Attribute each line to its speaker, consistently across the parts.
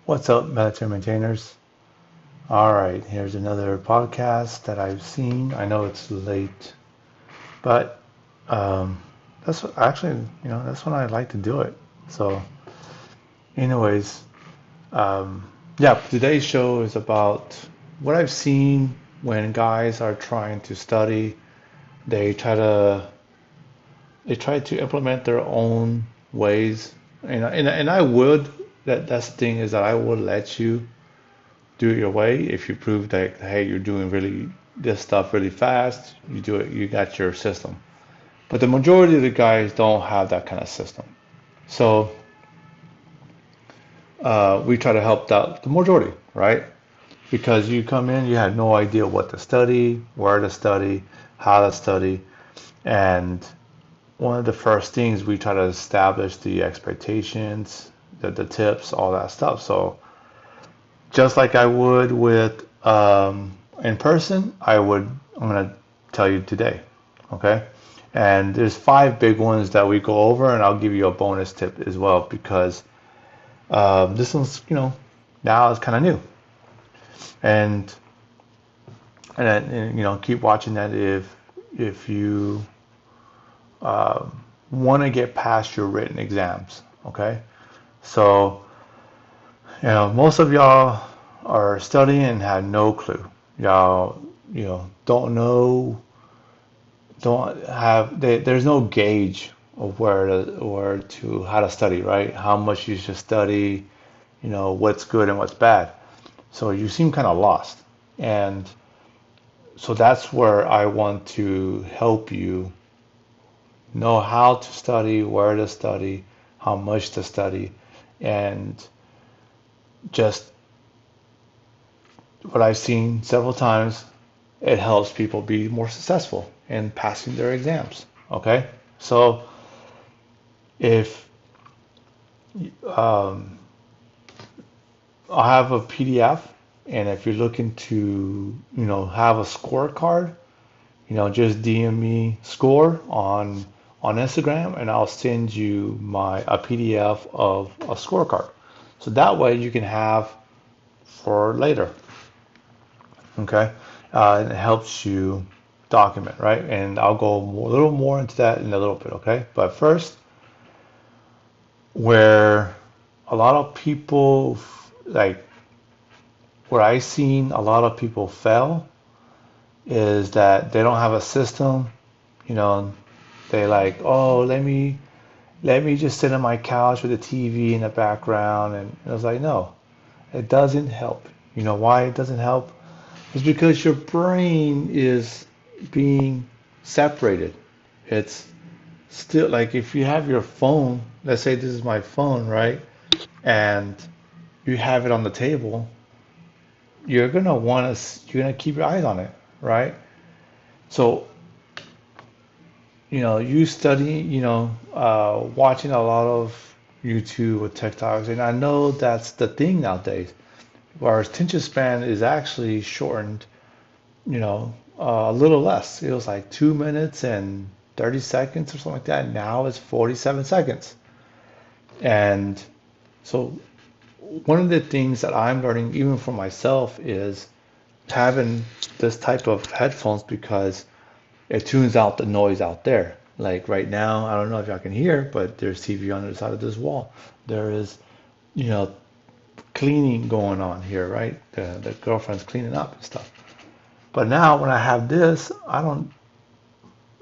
Speaker 1: What's up, military maintainers? All right, here's another podcast that I've seen. I know it's late, but um, actually, that's when I like to do it. So, anyways, yeah, today's show is about what I've seen when guys are trying to study. They try to they try to implement their own ways, and I would. That's the thing is that I would let you do it your way. If you prove that, hey, you're doing really this stuff really fast, you do it, you got your system. But the majority of the guys don't have that kind of system. So we try to help out the majority, right? Because you come in, you have no idea what to study, where to study, how to study, and one of the first things we try to establish the expectations, the tips, all that stuff. So just like I would with in person, I'm gonna tell you today, okay? And there's five big ones that we go over, and I'll give you a bonus tip as well because this one's, now it's kind of new, and keep watching that if you want to get past your written exams, okay? So most of y'all are studying and have no clue. Y'all, don't know, don't have, there's no gauge of how to study, right? How much you should study, what's good and what's bad. So you seem kind of lost. And so that's where I want to help you know how to study, where to study, how much to study, and just what I've seen several times, it helps people be more successful in passing their exams. Okay, so if um, I have a PDF, and if you're looking to, have a scorecard, just DM me score on Instagram, and I'll send you a PDF of a scorecard. So that way you can have for later. Okay, and it helps you document, right? And I'll go a little more into that in a little bit, okay? But first, where a lot of people, like where I seen a lot of people fail is that they don't have a system, you know, they like, oh, let me just sit on my couch with a TV in the background, and I was like, no, it doesn't help. You know why it doesn't help? It's because your brain is being separated. It's still like if you have your phone, let's say this is my phone, right? And you have it on the table, you're gonna keep your eyes on it, right? So, you study, watching a lot of YouTube or TikToks, and I know that's the thing nowadays, where our attention span is actually shortened, a little less. It was like 2 minutes and 30 seconds or something like that. Now it's 47 seconds. And so one of the things that I'm learning, even for myself, is having this type of headphones because it tunes out the noise out there. Like right now, I don't know if y'all can hear, but there's TV on the other side of this wall. There is, you know, cleaning going on here, right? The girlfriend's cleaning up and stuff. But now when I have this, I don't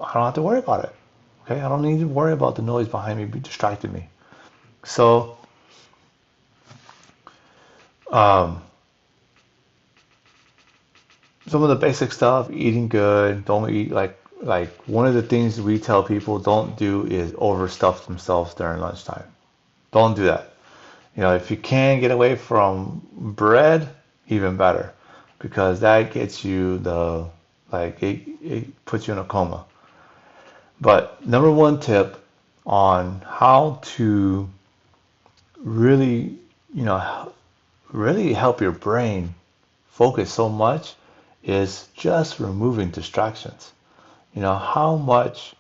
Speaker 1: have to worry about it. Okay, I don't need to worry about the noise behind me be distracting me. So um, some of the basic stuff, eating good, don't eat like one of the things we tell people don't do is overstuff themselves during lunchtime. Don't do that. If you can get away from bread, even better, because that gets you it puts you in a coma. But number one tip on how to really, you know, really help your brain focus so much is just removing distractions. How much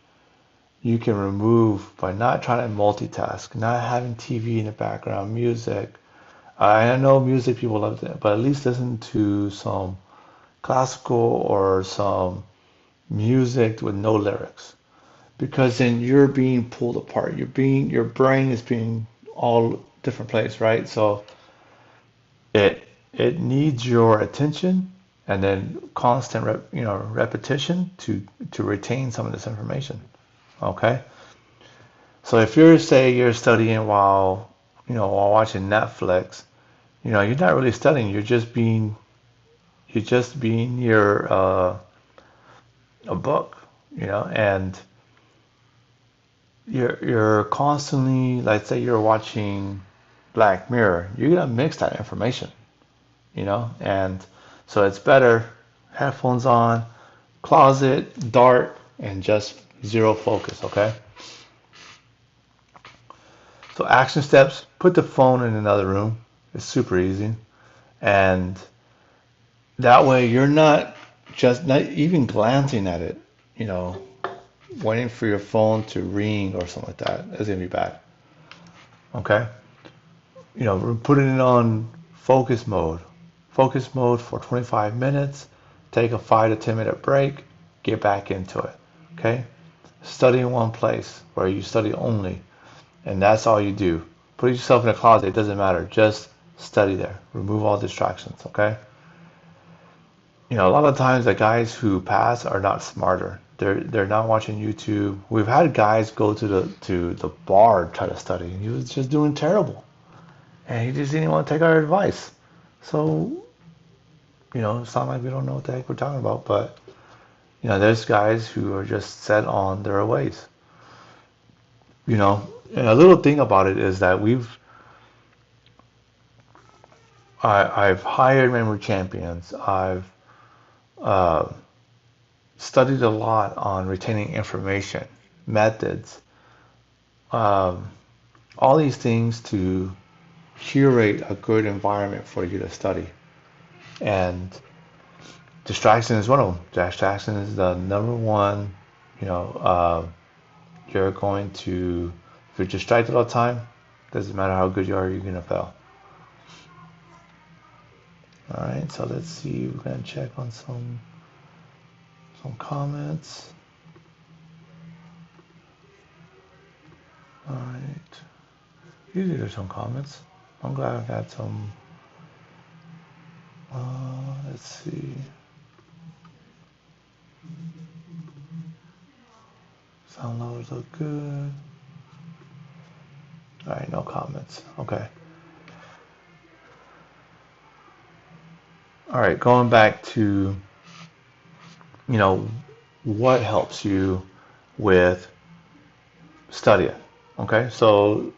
Speaker 1: you can remove by not trying to multitask, not having TV in the background, music, I know music people love that, but at least listen to some classical or some music with no lyrics, because then you're being pulled apart. Your brain is being all different place, right? So it needs your attention and then constant repetition to retain some of this information. Okay? So if you're studying while watching Netflix, you're not really studying, you're just being your a book, and you're constantly, like, say you're watching Black Mirror, you're gonna mix that information, and so it's better headphones on, closet, dark, and just zero focus, okay? So action steps, put the phone in another room. It's super easy. And that way you're not even glancing at it, you know, waiting for your phone to ring or something like that. It's gonna be bad. Okay? We're putting it on focus mode. Focus mode for 25 minutes. Take a 5 to 10 minute break. Get back into it. Okay? Study in one place where you study only. And that's all you do. Put yourself in a closet. It doesn't matter. Just study there. Remove all distractions. Okay? A lot of times the guys who pass are not smarter. They're not watching YouTube. We've had guys go to the bar try to study, and he was just doing terrible, and he just didn't want to take our advice. So it's not like we don't know what the heck we're talking about, but there's guys who are just set on their ways. And a little thing about it is that I've hired memory champions. I've uh, studied a lot on retaining information, methods, um, all these things to curate a good environment for you to study. And distraction is one of them. Distraction is the number one. You know, uh, you're going to, if you're distracted all the time, doesn't matter how good you are, you're going to fail. All right, so let's see. We're going to check on some comments. All right. Usually there's some comments. I'm glad I got some. Let's see. Sound levels look good. All right, no comments. Okay. All right, going back to, what helps you with studying. Okay, so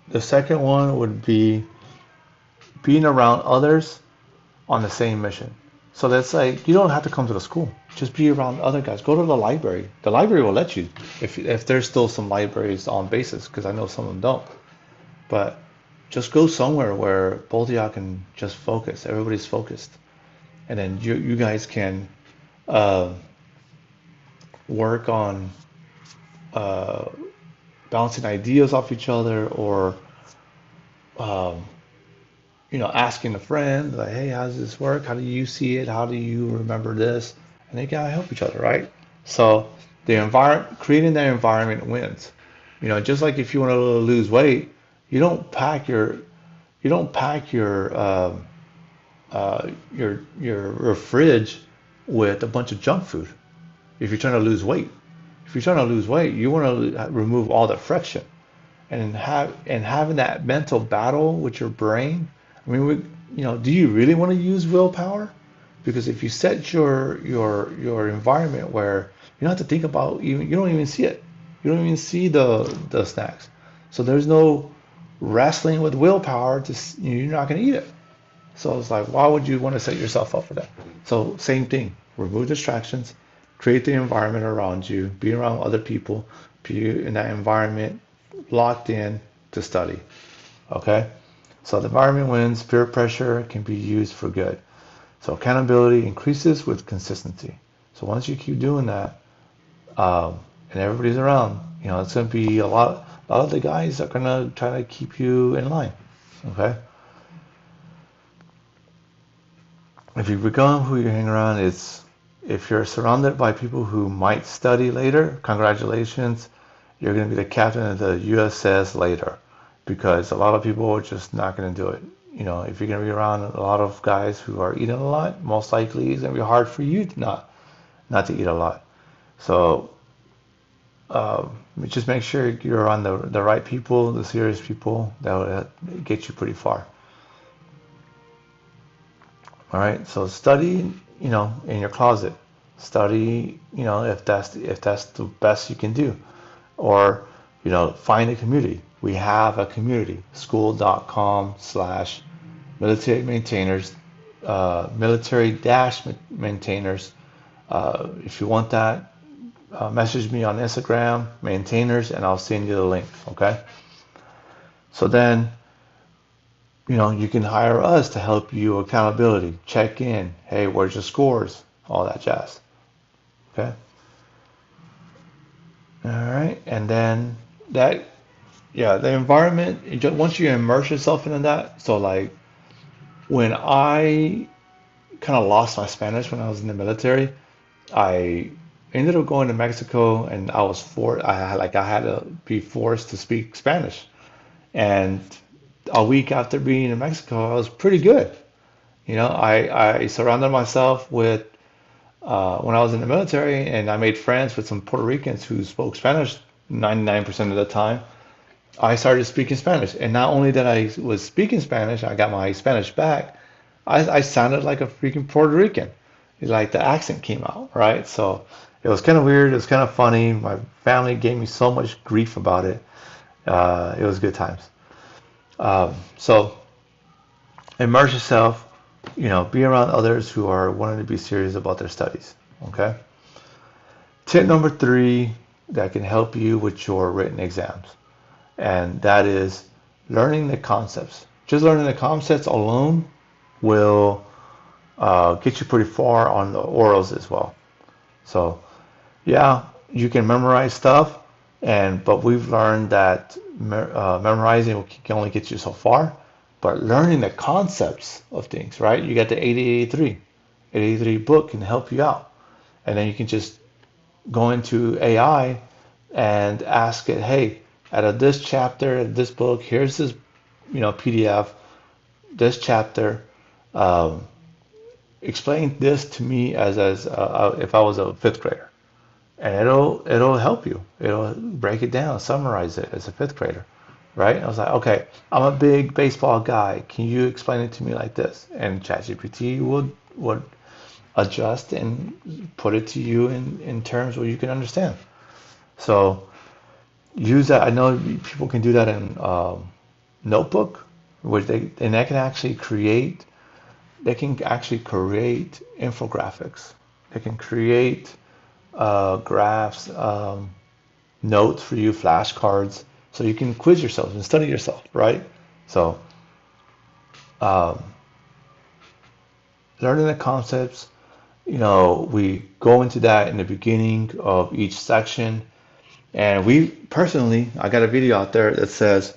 Speaker 1: the second one would be being around others on the same mission. So that's like, you don't have to come to the school. Just be around other guys. Go to the library. The library will let you, if there's still some libraries on basis, because I know some of them don't. But just go somewhere where both of y'all can just focus. Everybody's focused, and then you guys can uh, work on uh, bouncing ideas off each other, or um, asking a friend, like, hey, how does this work? How do you see it? How do you remember this? And they gotta help each other, right? So the environment, creating that environment wins. Just like if you want to lose weight, you don't pack your you don't pack your fridge with a bunch of junk food. If you're trying to lose weight, you want to remove all the friction, and having that mental battle with your brain. I mean, do you really want to use willpower? Because if you set your environment where you don't have to think about, even you don't even see it, you don't even see the snacks. So there's no wrestling with willpower to you're not going to eat it. So it's like, why would you want to set yourself up for that? So same thing, remove distractions, create the environment around you, be around other people, be in that environment locked in to study. Okay? So the environment wins, peer pressure can be used for good. So accountability increases with consistency. So once you keep doing that, and everybody's around, it's going to be a lot of the guys are going to try to keep you in line. Okay? if you become who you hang around, if you're surrounded by people who might study later, congratulations, you're going to be the captain of the USS later, because a lot of people are just not going to do it. If you're going to be around a lot of guys who are eating a lot, most likely it's going to be hard for you to not to eat a lot. So just make sure you're around the right people, the serious people. That will get you pretty far. All right. So study, in your closet. Study, if that's the best you can do, or find a community. We have a community, school.com/military maintainers, military dash maintainers. If you want that, message me on Instagram, maintainers, and I'll send you the link. Okay. So then, you can hire us to help you accountability, check in. Hey, where's your scores? All that jazz. Okay. All right. And then that, yeah, the environment, once you immerse yourself into that. So like when I kind of lost my Spanish when I was in the military, I ended up going to Mexico, and I was I had to be forced to speak Spanish. And a week after being in Mexico, I was pretty good. I surrounded myself with when I was in the military, and I made friends with some Puerto Ricans who spoke Spanish 99% of the time. I started speaking Spanish, and not only that I was speaking Spanish, I got my Spanish back. I sounded like a freaking Puerto Rican. Like the accent came out, right? So it was kind of weird. It was kind of funny. My family gave me so much grief about it. It was good times. So immerse yourself, be around others who are wanting to be serious about their studies. Okay. Tip number 3 that can help you with your written exams, and that is learning the concepts. Just learning the concepts alone will get you pretty far on the orals as well. So, yeah, you can memorize stuff, but we've learned that memorizing can only get you so far. But learning the concepts of things, right? You got the 8083. 8083 book can help you out. And then you can just go into AI and ask it, hey, out of this chapter, this book, here's this, PDF, this chapter, um, explain this to me as if I was a fifth grader, and it'll help you. It'll break it down, summarize it as a fifth grader, right? I was like, okay, I'm a big baseball guy. Can you explain it to me like this? And ChatGPT would adjust and put it to you in terms where you can understand. So use that. I know people can do that in Notebook, which they can actually create. They can actually create infographics. They can create graphs, notes for you, flashcards, so you can quiz yourself and study yourself, right? So um, learning the concepts, we go into that in the beginning of each section. And we personally, I got a video out there that says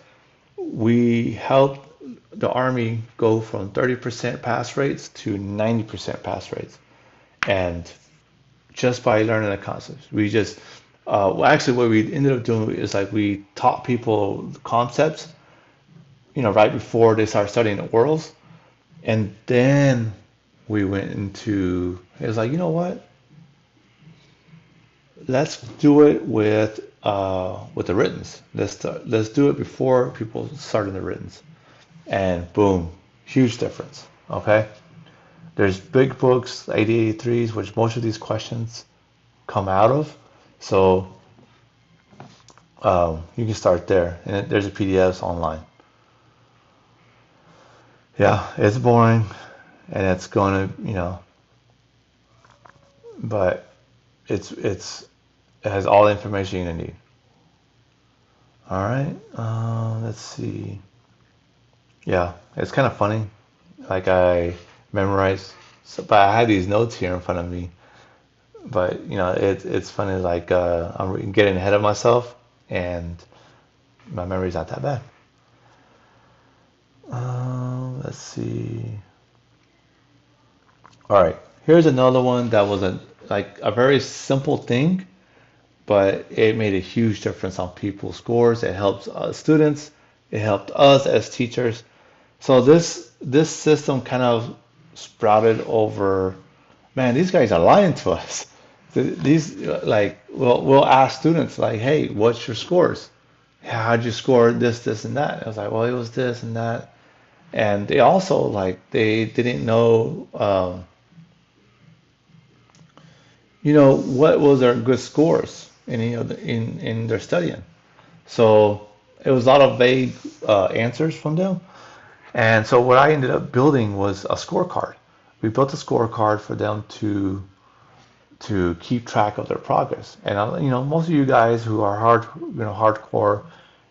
Speaker 1: we helped the Army go from 30% pass rates to 90% pass rates. And just by learning the concepts, we just, well, actually, what we ended up doing is like we taught people the concepts, right before they start studying the orals. And then we went into, it was like, you know what? Let's do it with the writtens. Let's do it before people start in the writtens, and boom, huge difference. Okay, there's big books, 8083s, which most of these questions come out of. So you can start there, and there's a PDFs online. Yeah, it's boring, and it's gonna, but it has all the information you need. All right, let's see. Yeah, it's kind of funny. Like I memorized, but I had these notes here in front of me. But it's funny. Like I'm getting ahead of myself, and my memory's not that bad. Let's see. All right, here's another one that was a very simple thing, but it made a huge difference on people's scores. It helps students. It helped us as teachers. So this system kind of sprouted over, man, these guys are lying to us. These like we'll ask students like, hey, what's your scores? How'd you score this, this, and that? I was like, well, it was this and that. And they also like they didn't know, what was their good scores in in their studying. So it was a lot of vague answers from them. And so what I ended up building was a scorecard. We built a scorecard for them to keep track of their progress. And most of you guys who are hardcore,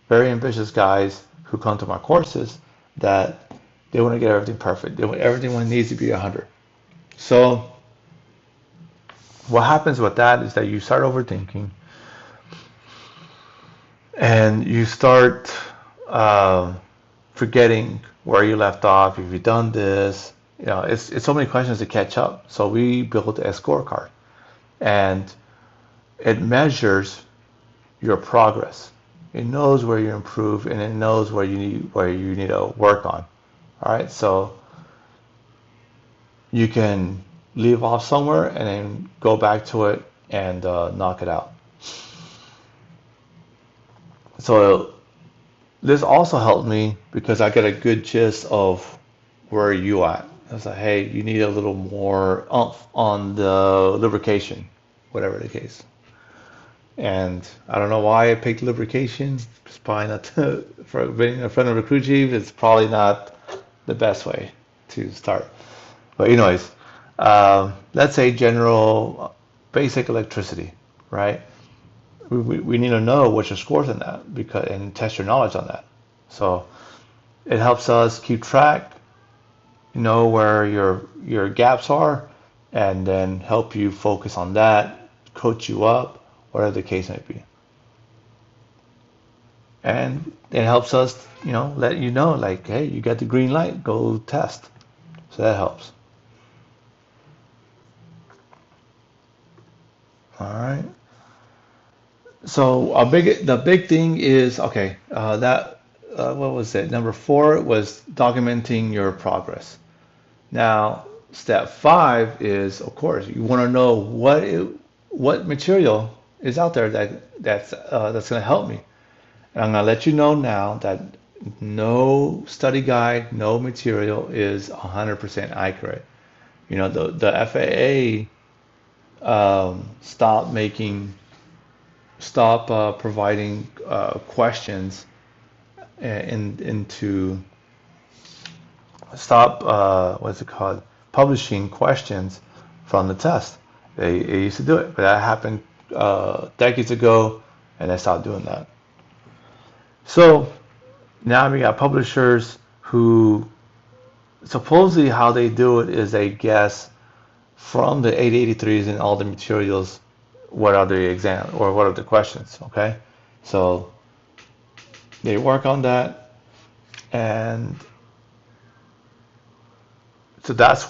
Speaker 1: very ambitious guys who come to my courses, that they want to get everything perfect. Everything needs to be 100. So what happens with that is that you start overthinking and you start forgetting where you left off. If you've done this, it's so many questions to catch up. So we built a scorecard, and it measures your progress. It knows where you improve, and it knows where you need to work on. All right, so you can leave off somewhere and then go back to it and knock it out. So this also helped me because I get a good gist of where you at. I was like, hey, you need a little more oomph on the lubrication, whatever the case. And I don't know why I picked lubrication. It's probably not for being in front of a crew chief. It's probably not the best way to start. But anyways, let's say general basic electricity, right? We need to know what your scores in that and test your knowledge on that. So it helps us keep track, know where your gaps are, and then help you focus on that, coach you up, whatever the case may be. And it helps us, let you know, like, hey, you got the green light, go test. So that helps. All right. So the big thing is okay. That what was it? Number 4 was documenting your progress. Now, step 5 is, of course, you want to know what material is out there that's going to help me. And I'm going to let you know now that no study guide, no material is 100% accurate. The FAA stop providing questions into stop what's it called publishing questions from the test. They used to do it, but that happened decades ago, and they stopped doing that. So now we got publishers who supposedly how they do it is they guess from the 883s and all the materials what are the exam or what are the questions, okay? So they work on that, and so that's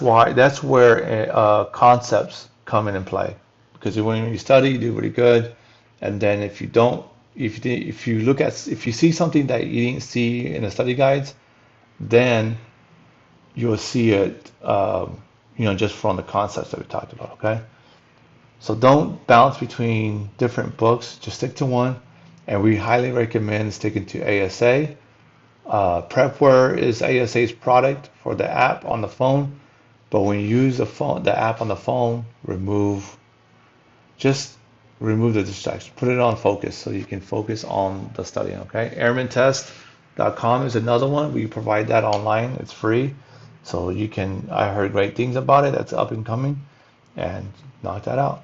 Speaker 1: where concepts come in and play, because when you study, you do really good, and then if you don't, if you see something that you didn't see in the study guides, then you'll see it, just from the concepts that we talked about, okay? So don't bounce between different books, just stick to one, and we highly recommend sticking to ASA. Prepware is ASA's product for the app on the phone, but when you use the app on the phone, just remove the distraction. Put it on focus so you can focus on the studying, okay? AirmanTest.com is another one. We provide that online. It's free. So I heard great things about it. That's up and coming, and knock that out.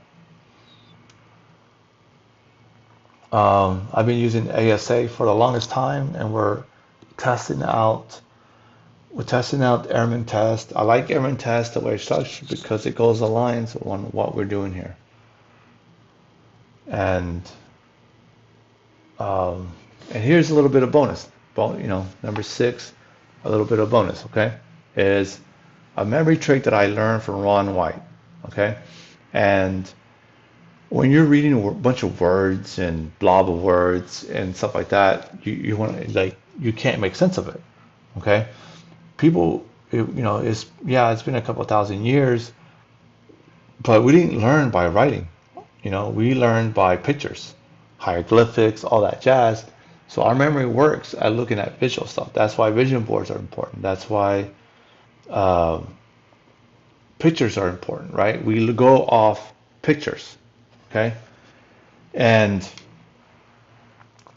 Speaker 1: I've been using ASA for the longest time, and we're testing out AirmanTest. I like AirmanTest the way it's structured because it goes aligns on what we're doing here. And here's a little bit of bonus. Number 6, a little bit of bonus. Okay, is a memory trick that I learned from Ron White. Okay, and when you're reading a bunch of words and blob of words and stuff like that, you want to like you can't make sense of it. Okay, people, it's yeah, it's been a couple thousand years, but we didn't learn by writing. We learned by pictures, hieroglyphics, all that jazz. So our memory works at looking at visual stuff. That's why vision boards are important. That's why um, pictures are important, right? We go off pictures, okay? And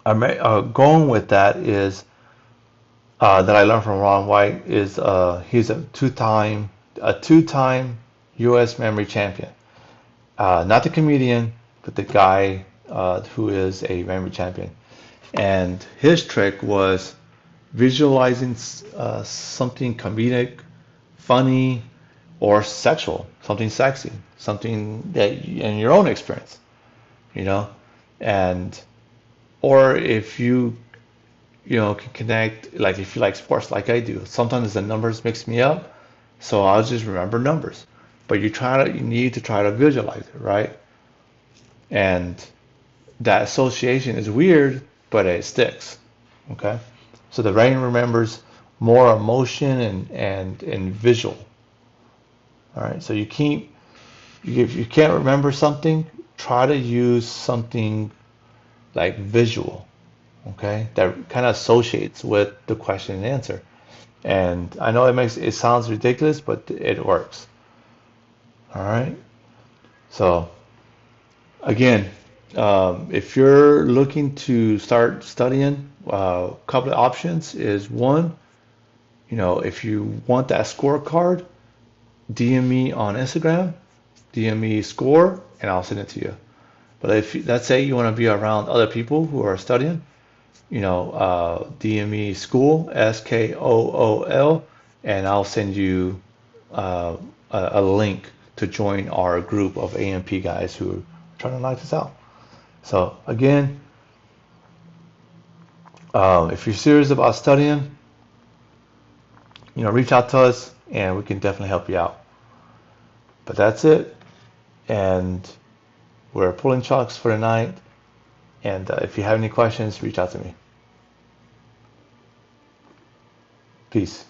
Speaker 1: going with that is that I learned from Ron White is he's a two-time U.S. memory champion. Not the comedian, but the guy who is a memory champion. And his trick was visualizing something comedic, funny, or sexual, something sexy, something that in your own experience, you know, and or if can connect, like if you like sports like I do, sometimes the numbers mix me up, so I'll just remember numbers. But you need to try to visualize it, right? And that association is weird, but it sticks. Okay? So the brain remembers more emotion and visual. All right. So if you can't remember something, try to use something like visual. Okay, that kind of associates with the question and answer. And I know it sounds ridiculous, but it works. All right. So again, if you're looking to start studying, a couple of options is one, if you want that scorecard, DM me on Instagram, DM me score, and I'll send it to you. But let's say you want to be around other people who are studying, DM me school, SKOOL, and I'll send you a link to join our group of AMP guys who are trying to knock this out. So again, if you're serious about studying, reach out to us and we can definitely help you out. But that's it. And we're pulling chalks for tonight. And if you have any questions, reach out to me. Peace.